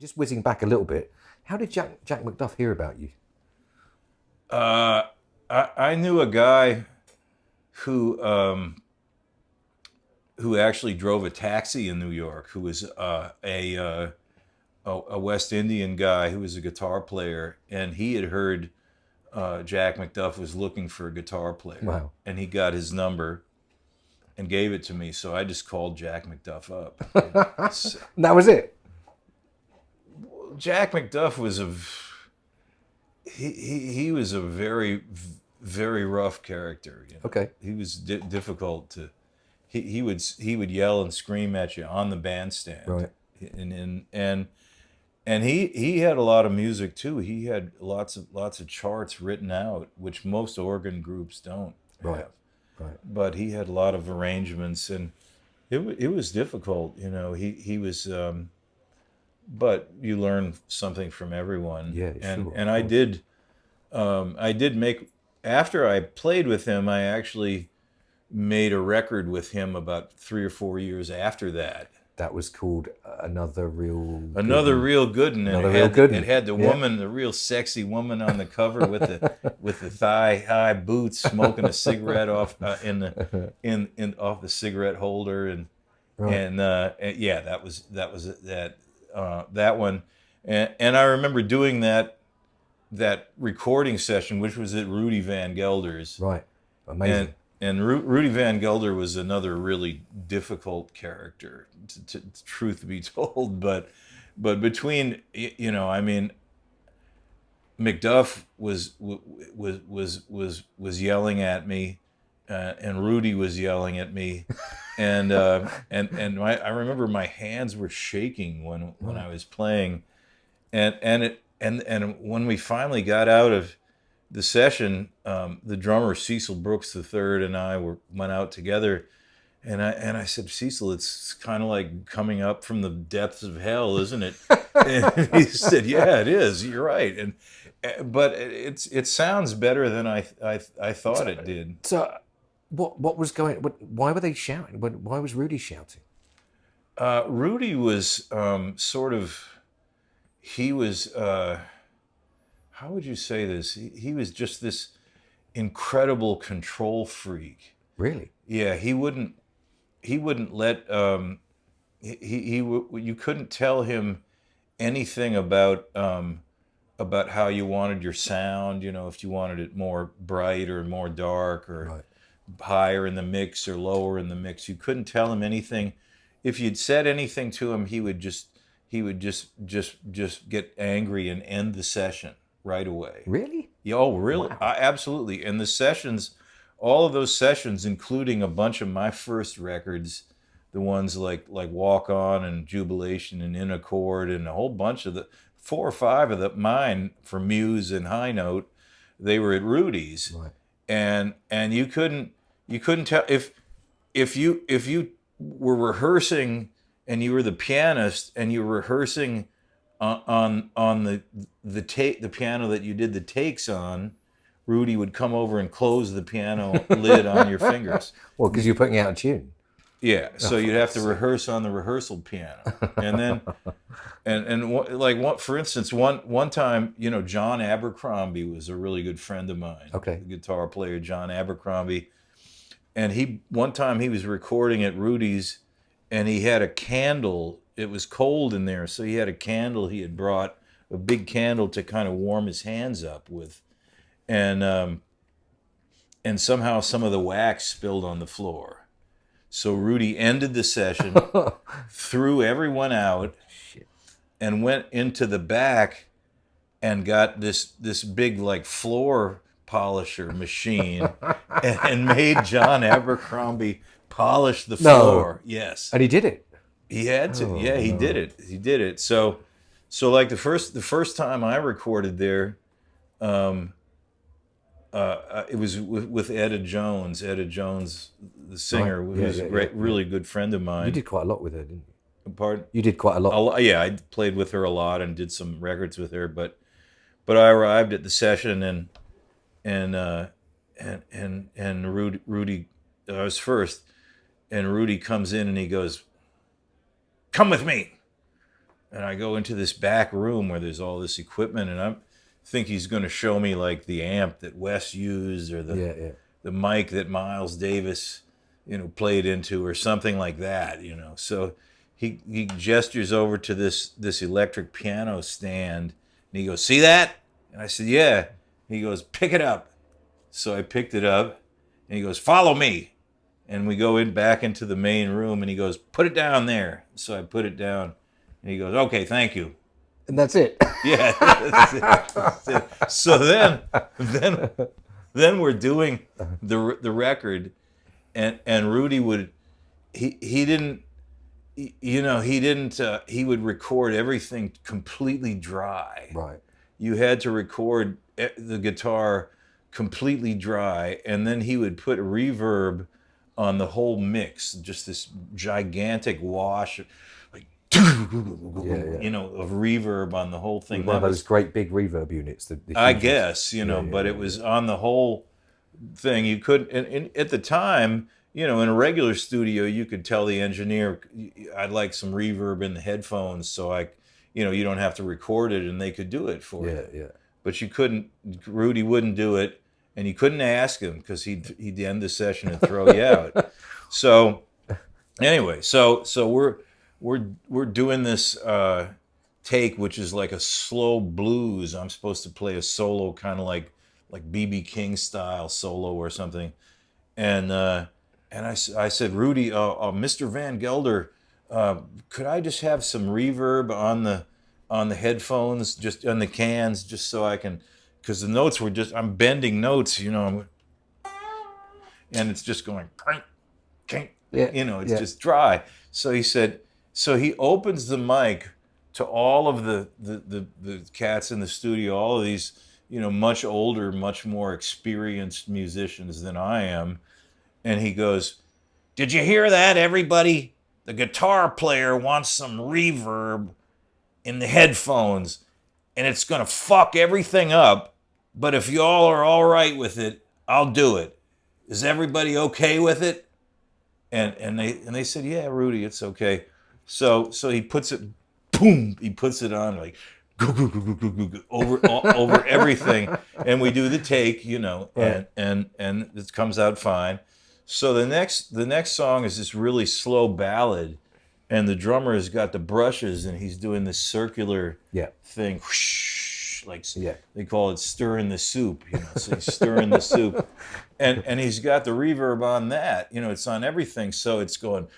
just whizzing back a little bit, how did Jack McDuff hear about you? I knew a guy who actually drove a taxi in New York, who was a West Indian guy who was a guitar player, and he had heard Jack McDuff was looking for a guitar player. Wow. And he got his number and gave it to me, so I just called Jack McDuff up. So, That was it? Jack McDuff was he was a very, very rough character. You know? Okay. He was difficult to. He would yell and scream at you on the bandstand. Right. And he had a lot of music too. He had lots of charts written out, which most organ groups don't have. Right. But he had a lot of arrangements, and it was difficult. You know, he was. But you learn something from everyone. Yeah, sure. And I did make, after I played with him, I actually made a record with him about 3 or 4 years after that. That was called Another Real Good Real good one. It had the woman, the real sexy woman on the cover with the thigh high boots, smoking a cigarette off off the cigarette holder, and yeah, that was that one, and I remember doing that recording session, which was at Rudy Van Gelder's. Right, amazing. And Rudy Van Gelder was another really difficult character, truth be told. But between, you know, I mean, McDuff was yelling at me, and Rudy was yelling at me, and I remember my hands were shaking when I was playing, and when we finally got out of the session, the drummer Cecil Brooks III and I went out together, and I said, Cecil, it's kind of like coming up from the depths of hell, isn't it? And he said, yeah, it is. You're right. But it sounds better than I thought it did. So, what was going? Why were they shouting? Why was Rudy shouting? Rudy was sort of. He was. How would you say this? He was just this incredible control freak. Really? Yeah, he wouldn't let you couldn't tell him anything about how you wanted your sound, you know, if you wanted it more bright or more dark or higher in the mix or lower in the mix. You couldn't tell him anything. If you'd said anything to him, he would just get angry and end the session right away. Really? Yeah, oh, really? Wow. Absolutely. And the sessions, all of those sessions, including a bunch of my first records, the ones like Walk On and Jubilation and In Accord, and a whole bunch of the 4 or 5 of mine for Muse and High Note, they were at Rudy's. Right. And you couldn't tell if you were rehearsing and you were the pianist and you were rehearsing on the piano that you did the takes on, Rudy would come over and close the piano lid on your fingers. Well, because you're putting out a tune. Yeah, so you'd have to rehearse on the rehearsal piano, and then for instance, one time, you know, John Abercrombie was a really good friend of mine. Okay. The guitar player John Abercrombie, and one time he was recording at Rudy's, and he had a candle. It was cold in there, so he had a candle he had brought, a big candle to kind of warm his hands up with, and somehow some of the wax spilled on the floor. So Rudy ended the session, threw everyone out, and went into the back and got this big like floor polisher machine and made John Abercrombie polish the floor. No. Yes. And he did it. He had to. Yeah, he did it. He did it. So like the first time I recorded there, it was with Etta Jones. Etta Jones, the singer, who's a really good friend of mine. You did quite a lot with her, didn't you? Pardon? You did quite a lot. Yeah, I played with her a lot and did some records with her. But I arrived at the session and Rudy, I was first, and Rudy comes in and he goes, "Come with me." and I go into this back room where there's all this equipment, and I think he's going to show me like the amp that Wes used or the mic that Miles Davis, played into or something like that, So he gestures over to this electric piano stand, and he goes, "See that?" And I said, "Yeah." He goes, "Pick it up." So I picked it up, and he goes, "Follow me." And we go back into the main room, and he goes, "Put it down there." So I put it down, and he goes, "Okay, thank you." And that's it. Yeah, that's it. So then we're doing the record, and Rudy would he would record everything completely dry. Right. You had to record the guitar completely dry, and then he would put reverb on the whole mix, just this gigantic wash, like of reverb on the whole thing. One of those great big reverb units. I guess, but it was on the whole thing. You couldn't, and at the time, in a regular studio, you could tell the engineer, "I'd like some reverb in the headphones, so you don't have to record it," and they could do it for you. Yeah. But you couldn't. Rudy wouldn't do it, and you couldn't ask him because he'd end the session and throw you out. So anyway, so we're doing this take, which is like a slow blues. I'm supposed to play a solo, kind of like B.B. King style solo or something, and I said, "Rudy, Mr. Van Gelder, could I just have some reverb on the headphones, just on the cans, just so I can," because the notes were I'm bending notes, and it's just going, it's just dry. So he said, so he opens the mic to all of the cats in the studio, all of these, much older, much more experienced musicians than I am. And he goes, "Did you hear that, everybody? The guitar player wants some reverb in the headphones, and it's going to fuck everything up. But if y'all are all right with it, I'll do it. Is everybody okay with it?" And they said, "Yeah, Rudy, it's okay." So he puts it, boom, he puts it on like over everything, and we do the take, and it comes out fine. So the next song is this really slow ballad, and the drummer has got the brushes, and he's doing this circular thing, whoosh, like they call it stirring the soup, So he's stirring the soup, and he's got the reverb on that, it's on everything, so it's going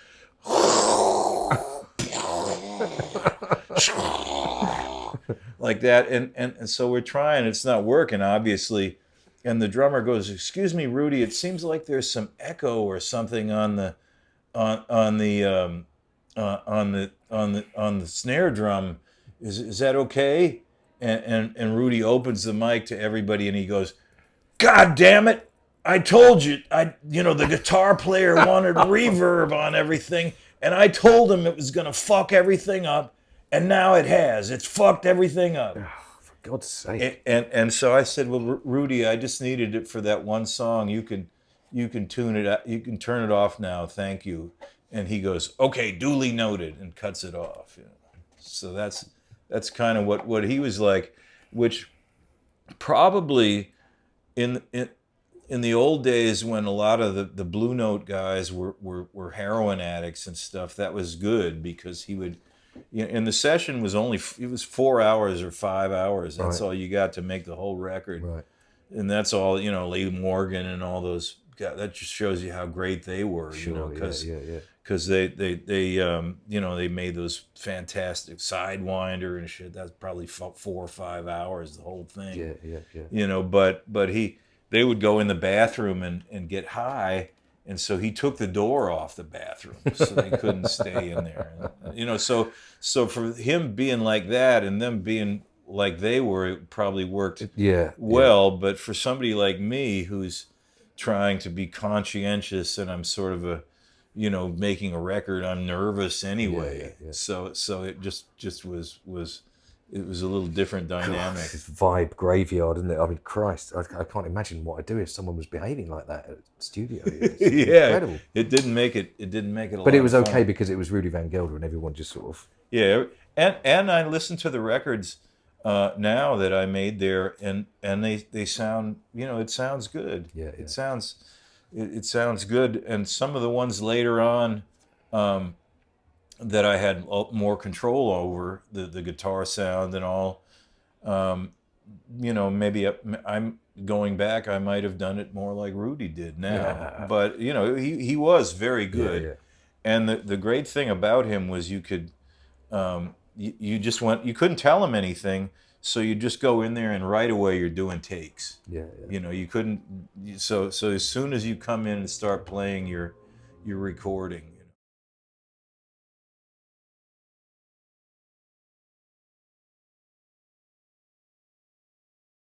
like that, and so we're trying, it's not working, obviously. And the drummer goes, "Excuse me, Rudy, it seems like there's some echo or something on the snare drum. Is that okay?" And Rudy opens the mic to everybody, and he goes, "God damn it! I told you, the guitar player wanted reverb on everything, and I told him it was gonna fuck everything up, and now it has. It's fucked everything up." God's sake. And so I said, "Well, Rudy, I just needed it for that one song. You can tune it out. You can turn it off now. Thank you." And he goes, "Okay, duly noted," and cuts it off. So that's kind of what he was like, which probably in the old days when a lot of the Blue Note guys were heroin addicts and stuff, that was good because he would. And the session was it was 4 hours or 5 hours. That's all you got to make the whole record. Right. And that's all, Lee Morgan and all those guys. That just shows you how great they were, because they made those fantastic Sidewinder and shit. That's probably 4 or 5 hours, the whole thing. Yeah. But they would go in the bathroom and get high. And so he took the door off the bathroom so they couldn't stay in there. So for him being like that and them being like they were, it probably worked well. But for somebody like me who's trying to be conscientious and I'm sort of making a record, I'm nervous anyway. So it just was it was a little different dynamic. It's vibe graveyard, isn't it? I mean, Christ, I can't imagine what I'd do if someone was behaving like that at the studio. It's incredible. It didn't make it. It didn't make it. But it was okay because it was Rudy Van Gelder, and everyone just sort of Yeah, and I listen to the records now that I made there, and they sound, you know, it sounds good. Yeah, It yeah. sounds it sounds good, and some of the ones later on that I had more control over the guitar sound and all. Um, you know, maybe I'm going back. I might have done it more like Rudy did now, Yeah, but you know, he was very yeah, good. yeah. And the great thing about him was you could you just went, you couldn't tell him anything, so you just go in there and right away you're doing takes. Yeah, yeah. You know, you couldn't, so as soon as you come in and start playing, you're recording.